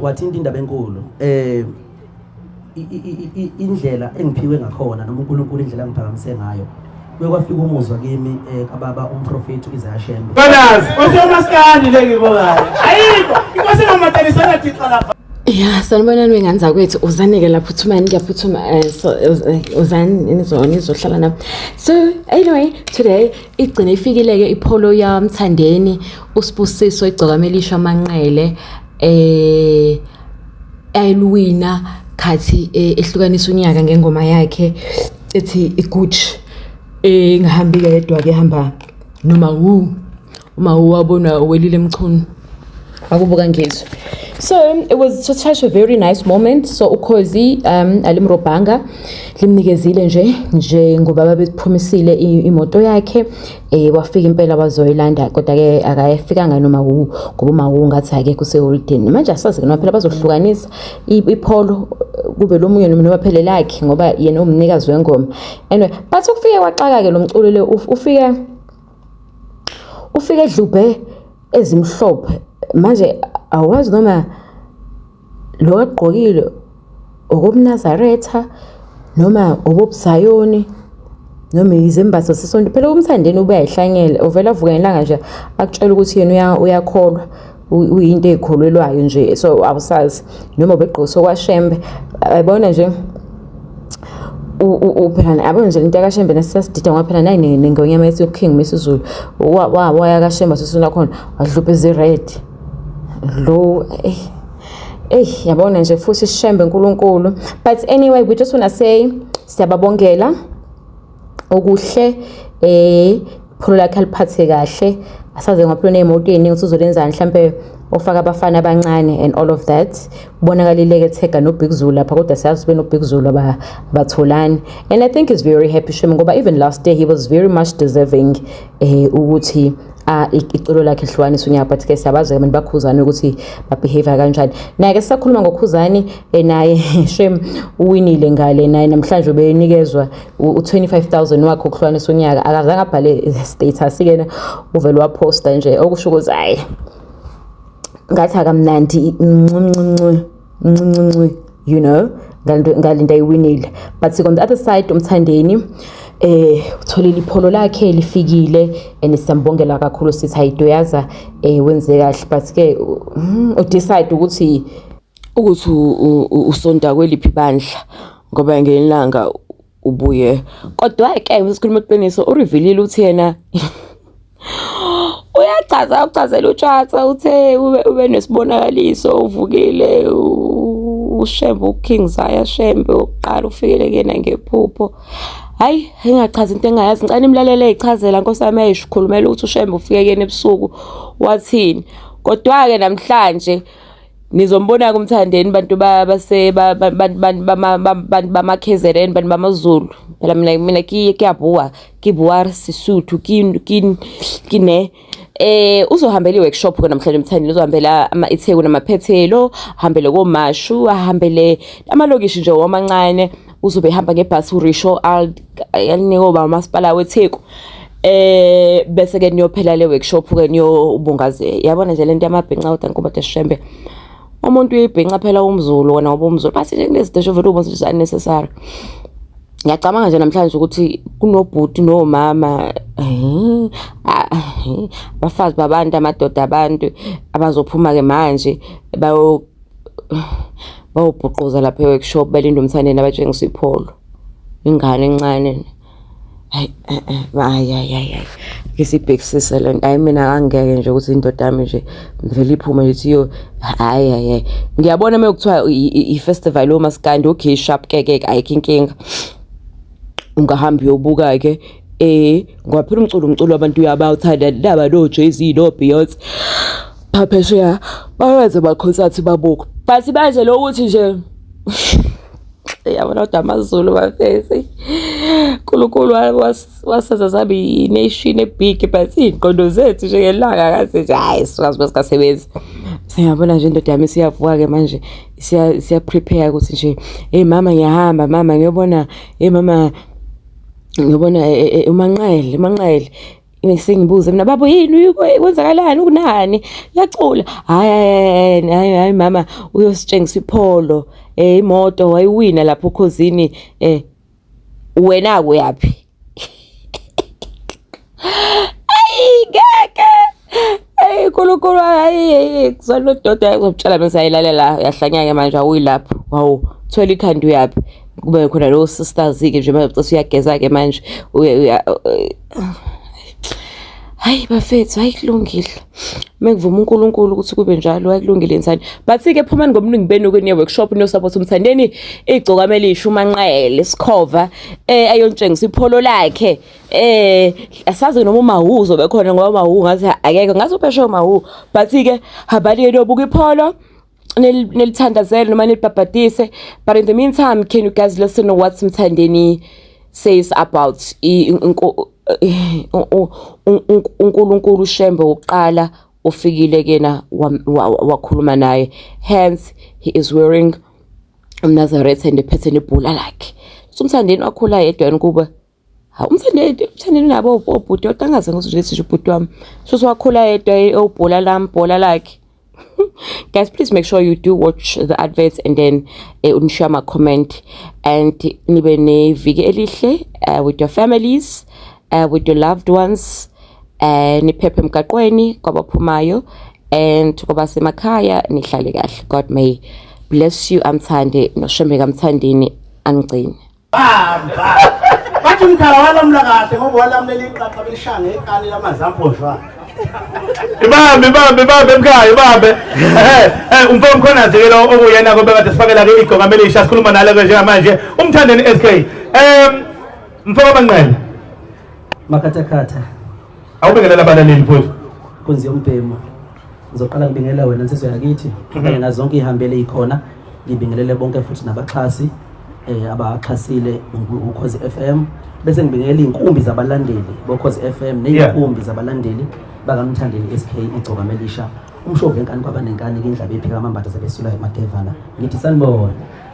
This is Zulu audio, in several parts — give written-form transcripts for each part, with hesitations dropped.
wathinta indaba enkulu indlela engiphiwe ngakhona noma uNkulunkulu indlela engiphakamise ngayo kuye kwafika umuzwa kimi kababa umprofeti uIsaiah Shembe banazi osemaskandi lengibokayo ayikho inkosi ngamatelisana thixo lapha. Yeah, sanibonani wengane zakwethu uzanike lapho uthumani ngiyaphuthuma uzani nizohlala nami. So anyway, today igcine ifikileke ipholo yamthandeni uSibusiso igcokamelisha Manqele ayilwina khathi ehlukanisa unyaka ngengoma yakhe ethi Igucci ngahambi yedwa ke hamba noma uma wabona welile emchunu akubuka ngizwe. So it was such a very nice moment. So ukhozi alimrobhanga limnikezile nje ngoba babepromisile imoto yakhe wafika impela bazoyilanda kodwa ke akayifikanga noma ngoba uma ngathi ake kuse holideni manje asazi noma phela bazohlukanisa ipholo kube lo munye noma phela lakhe ngoba yena umnikazi wengoma. Anyway, but ukufika kwaxaka ke lo mculo le ufike edlubhe ezimhlophe manje awazi noma lo agqokile okobNazaretha noma obobusayoni noma izembatho sesonto phela umthandeni ubayihlanyela uvela avuka ngelanga nje akutshela ukuthi yena uyakholwa uyinto ezikholelwayo nje so awusazi noma begqoso kwaShembe ayibona nje phela abona nje into kaShembe nesiyasidida ngoba phela nayi nengonyama yethi King Mesizulu waya kaShembe sesona khona wadlupha ezired lo yabona nje futhi Shembe uNkulunkulu. But anyway, we just want to say siyababongela okuhle pholo lakhe aliphathe kahle asaze ngaphela nemotweni usuzolenza mhlambe ofaka abafana abancane and all of that bonakalile ke Thega no Big Zulu lapha kodwa siyazi beno Big Zulu abatholani and I think he's very happy Shembe ngoba even last day he was very much deserving ukuthi iculo lakhe ehlukanisa unyaka but ke siyabazi abantu bakhuzana ukuthi babehave kanjani naye ke sisakhuluma ngokhuzani naye Shembe uwinile ngale naye namhlanje ubenikezwa u25,000 wakhe okuhlukanisa unyaka akazange abhale status kena uvela waposta nje okusho ukuthi hayi ngathi akamnandi you know ngalinda iwinile but on the other side umthandeni utholile ipholo lakhe lifikile and siyambongela kakhulu sithi hayidoyaza wenze kahle but ke udecide ukuthi usonta kweliphi bandla ngoba ngelanga ubuye kodwa ke ngisikhuluma iqiniso urevealile uthi yena uchazela uTshatha uthe ube nesibonakaliso uvukile uShembe uKing Zaya Shembe oqala ufikele kena ngephupho hayi engachaza into engayazi ngicane imlalele ezichazela nkosami ayishikhulumela ukuthi uShembe ufike kena ebusuku wathini kodwa ke namhlanje nizombona kumthandeni bantu base bamaKZN bantu bamaZulu phela mina kiyabhuwa kibuwar Sesotho kine uzohambela iworkshop ke namhlanje umthandeni uzohambela iTheku namaphethelo hambele koMashu ahambele amalokishi nje wamancane uzobe ehamba ngebhasi uRisho alniko ba umasipala weTheku bese ke niyophela le workshop ke niyobungaze yabona nje lento yamabhenqa kodwa nkoba Shembe umuntu uyibhenqa phela umZulu wona obumZulu bathi nje kulezi desho vele ubonza nje unnecessary. Ngiyacabanga nje namhlanje ukuthi kunobhuti nomama bafazi babantu amadoda abantu abazophuma ke manje bayobhuquza lapha eworkshop belinda umthandeni abatshengisa ipholo ingane encane hayi ngisibhekisisa lento hayi mina angeke nje ukuthi indoda yami nje ngivele iphume nje iyo hayi ngiyabona mekuthiwa ifestival omaskandi okay sharp ke ayikho inkinga ungahamba uyobuka ke ngoba phela umculo abantu uyabawuthanda laba no Jay-Z no Beyonce baphesheya bayenza amakhonsathi babuka but manje lokuthi nje yabona kodwa amaZulu bafesi uNkulunkulu wasenza sabi nation ebig but iqondo zethu nje ngelanga kaze nje hayi sikasebenzi siyabona nje indoda yami siyavuka ke manje siya prepare ukuthi nje hey mama ngiyahamba mama ngiyobona hey mama ngiyobona uManqele ngisengibuze mina babo yini kwenzakalani kunani yaqula hayi mama uyositshengisa ipholo imoto wayiwina lapho Khosini wena kuyaphi ngeke nkulunkulu kuzona doda yakuzomtshela bese ayilalela yahlanyaka manje awuyilapho wawu thola ikhanda uyaphi kube khona lo sisters ke nje manje uyageza ke manje hayi bafethu ayikulungile mengivuma uNkulunkulu ukuthi kube njalo ayikulungile insani bathi ke phumani ngomningi benu kwenye workshop no support umthandeni igcokamela isho umanqele sikhova ayontshengisa ipholo lakhe asazi noma umahuzo bekhona ngoba mahu ngathi akeke ngathi upheshe mahu bathi ke habali lobuka ipholo nelithandazela noma nelibhabhadise but in the meantime can you guys listen to what Mthandeni says about uNkulunkulu Shembe uqala ufikile kena wakhuluma naye hence he is wearing umNazareth and ephethe nebhula lakhe so Mthandeni wakhula yedwa kuba Mthandeni nabo obhuti otangaze ngozulesi ubhuti wami so wakhula yedwa obhula lambhola lakhe. Guys, please make sure you do watch the adverts and then share my comment and nibe neviki elihle with your families, with your loved ones, niphephe emgaqweni kwabaphumayo and kwabasemakhaya nihlale kahle. God may bless you. Amthande noShembe kaMthandeni angcini. Bathi umkhala walamla kahle ngoba walamlela iqaqa belishanga ekani lamazamphozwana. Ibambe mkhaya ibambe umfo mkhona zikelo okuyena kobe kade sifakela ke igqokamela isha sikhuluma nalo ke njengamanje umthandeni SK mfo abanqele makhathakhatha awubingelela abalaleli futhi kunzi yombhemo ngizoqala ngibingelela wena nsizwe yakithi kanye nazo zonke ihambele ikhona ngibingelele bonke futhi nabaxhasi abaxhasile uKhozi FM bese ngibingelela inkumbi zabalandeli boKhozi FM neinkumbi zabalandeli bakamthandeni SK igcokamelisha umshovu enkani kwabanenkani indlaba ephika amambata sebesula emadevana ngithi sanibona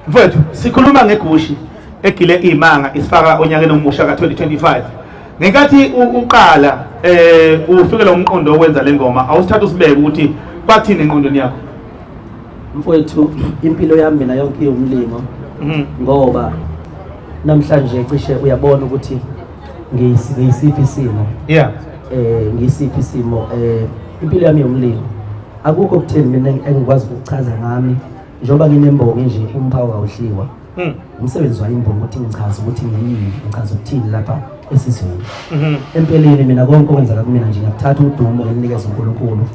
mfowethu sikhuluma ngegushi egile imanga isifaka onyakeni omusha ka2025 ngenkathi uqala ufikele umqondo okwenza lengoma awusithatha usibeke ukuthi kwathini engqondweni yakho mfowethu impilo yami mina yonke umlimo ngoba namhlanje cishe uyabona ukuthi ngisiphi isimo ngisiphi isimo impilo yami yomlilo akukho kutheni mina engikwazi ukuchaza ngami njengoba nginembongo nje umphawu awuhliwa umsebenzi wayimbongo ukuthi ngichaze ukuthi ngiyini ngichaze ukuthini lapha esizweni empeleni mina konke okwenzeka kumina nje ngiyathatha udumo nginikeza uNkulunkulu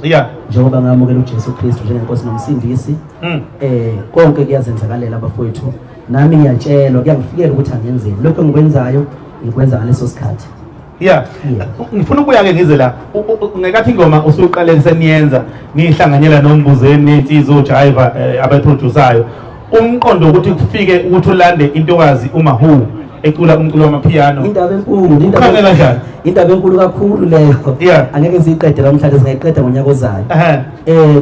njengoba ngamukela uJesu Kristu njengenkosi nomsindisi konke kuyazenzakalela abafowethu nami ngiyatshelwa kuyangifikela ukuthi angenzeni lokho engikwenzayo ngikwenza ngaleso sikhathi ngifuna ukuya ke ngize la ngekathi ingoma usuqale seniyenza nihlanganyela noMbuzeni nensizwe ojiva abaproduceryo umqondo ukuthi kufike ukuthi ulande intokazi uMahu ecula umculo wamapiano indaba enkulu kakhulu leyo angeke siyiqede namhlanje singayiqeda ngonyaka ozayo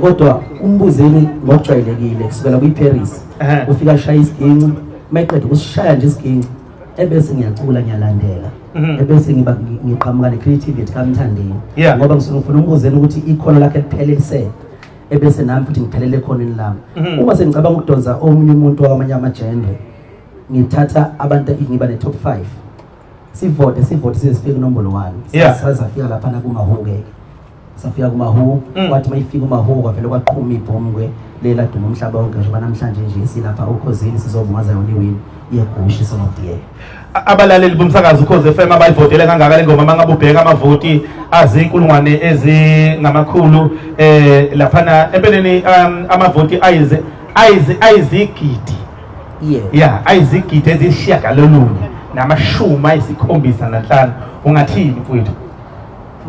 kodwa uMbuzeni ngokujwayelekile kusukela kwiParis ufika shaya isiginci mayiqeda ukusishaya nje isiginci ebese ngiyacula ngiyalandela ebese ngiqhamuka necreativity kaMthandeni ngoba ngifuna uMbuzeni ukuthi ikhono lakhe liphelelise ebese nami futhi ngiphelele ekhoneni lami uma sengicabanga ukudonsa omunye umuntu wakamanye amagender ngithatha abantu ngiba ne top 5 sivote sifike inombolo 1 sasafika lapha na kuMahu ke safika kuMahu wathi mayifika uMahu kwavela kwaqhuma ibhomu lela duma umhlaba wonke nje namhlanje nje silapha uKhosini sizobungaza yona iwini yegushi sonodiye abalaleli bomsakazo uKhozi FM abayivotele kangaka lengoma mangabe ubheka amavoti azinkulungwane ezingamakhulu lapha empeleni amavoti ayizigidi ayizigidi ezishiyagalolunye namashumi ayisikhombisa nanhlanu ungathini mfowethu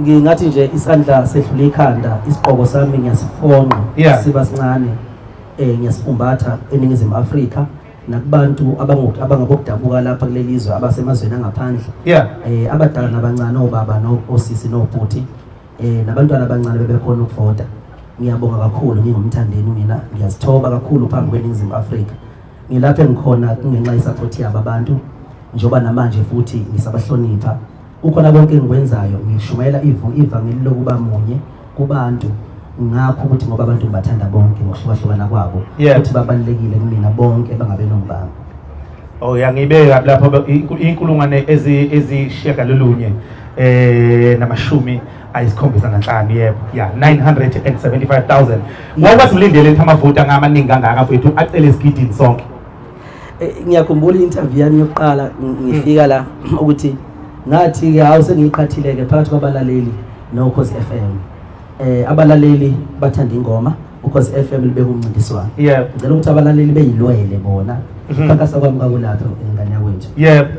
ngingathi nje isandla sedlula ikhanda isiqoko sami ngiyasifonqa siba sincane ngiyasifumbatha eNingizimu Afrika nakubantu abangabokudabuka lapha kulelizwe abasemazweni angaphandle abadala nabancane obaba osisi nobhuti nabantwana abancane bebekhona ukuvota ngiyabonga kakhulu ngingumthandeni mina ngiyazithoba kakhulu phambi kweNingizimu Afrika ngilapha engikhona kungenxa yesupport yabo abantu njoba namanje futhi ngisabahlonipha ukhona konke engikwenzayo ngishumayela ivangeli lokuba munye kubantu ngakho ukuthi ngoba abantu bathanda bonke ngokuhlukahlukana kwabo ukuthi babalekile kumina bonke bangabe nombamba. Oh yangibeka lapho inkulungwane ezishiyagalolunye namashumi ayisikhombisa nanhlanu yebo ya 975,000 ngoba silindele ukuthi amavoti angamaningi kangaka mfethu acele isigidini sonke. Ngiyakhumbula i-interview yami yokuqala ngifika la ukuthi ngathi ke hawu sengiyiqhathileke phakathi kwabalaleli noKhosi FM. Abalaleli bathanda ingoma uKhosi FM libe kumncintiswano. Ngicela ukuthi abalaleli beyilwele bona ukhankasa kwami kakulapho engane yakwethu.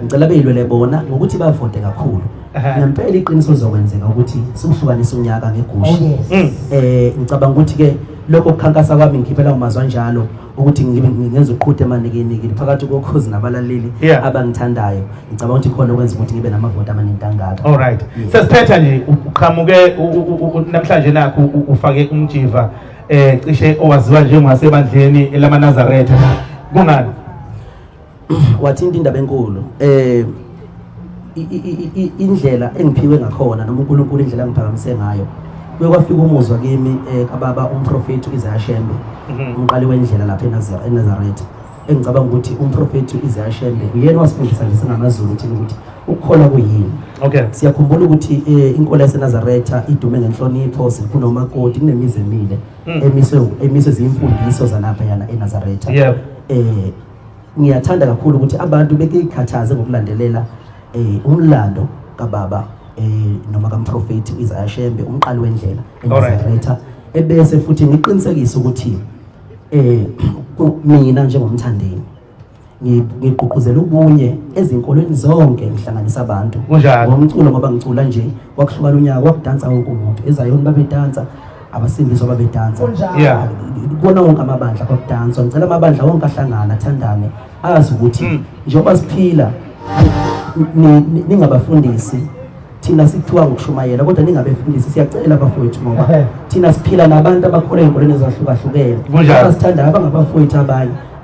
Ngicela beyilwele bona ngokuthi bavote kakhulu. Ngempela iqiniso lizokwenzeka ukuthi sikuhlukanise unyaka ngegushi. Ngicabanga ukuthi ke lokho kukhankasa kwami ngikhiphela umazwa njalo ukuthi ngenza uqhuthe emanike phakathi kokhozi nabalaleli abangithandayo. Ngicabanga ukuthi khona okwenza ukuthi ngibe namavoti amaningi kangaka. All right. Sesiphetha nje uqhamuke namhlanje nakho ufake umjiva cishe owaziwa njengasebandleni lamaNazaretha. Kungani? Wathinta indaba enkulu. Indlela engiphiwe ngakhona noma uNkulunkulu indlela angiphakamise ngayo kwafika umuzwa kimi kababa umprofeti uIsaiah Shembe umqali wendlela lapha eNazaretha. Engicabanga ukuthi umprofeti uIsaiah Shembe uyena wasifundisa nje singamaZulu ukuthi ukukholwa kuyini. Siyakhumbula ukuthi inkolo yaseNazaretha idume ngenhlonipho sikunomakoti kunemizi emile emiswe izimfundiso zalapha yana eNazaretha. Ngiyathanda kakhulu ukuthi abantu bekikhathaze ngokulandelela umlando kababa noma kamprofeti uIsaiah Shembe umqali wendlela eNazaretha ebese futhi ngiqinisekisa ukuthi mina njengomthandeni ngigqugquzela ubunye ezinkolweni zonke ngihlanganisa abantu ngomculo ngoba ngicula nje kwakuhlukana unyaka kwakudansa wonke umuntu eZayoni babedansa abasindiswa babedansa kubona wonke amabandla kwakudanswa. Ngicela amabandla wonke ahlangana athandane azi ukuthi njengoba siphila ningabafundisi thina sikuthiwa ngokushumayela kodwa ningabefundisi siyacela abafowethu ngoba thina siphila nabantu abakholwa ey'nkolweni ezahlukahlukene abasithandayo abangabafowethu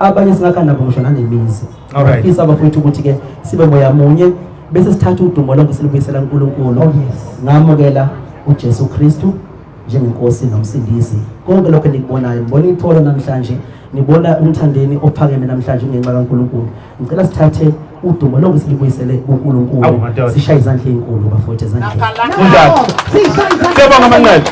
abanye singakhanda nabo ngisho nanemizi. Ngifisa abafowethu ukuthi-ke sibe moya munye bese sithatha udumo lonke silubuyisela uNkulunkulu. Ngamukela uJesu Kristu njengenkosi nomsindisi. Konke lokho enikubonayo ngibona itholo namhlanje ngibona umthandeni ophakeme namhlanje ngenxa kaNkulunkulu. Ngicela sithathe udumo lonke silubuyisele uNkulunkulu sishaye izandla ezinkulu bafowethu ezandleni. Siyabonga amancane.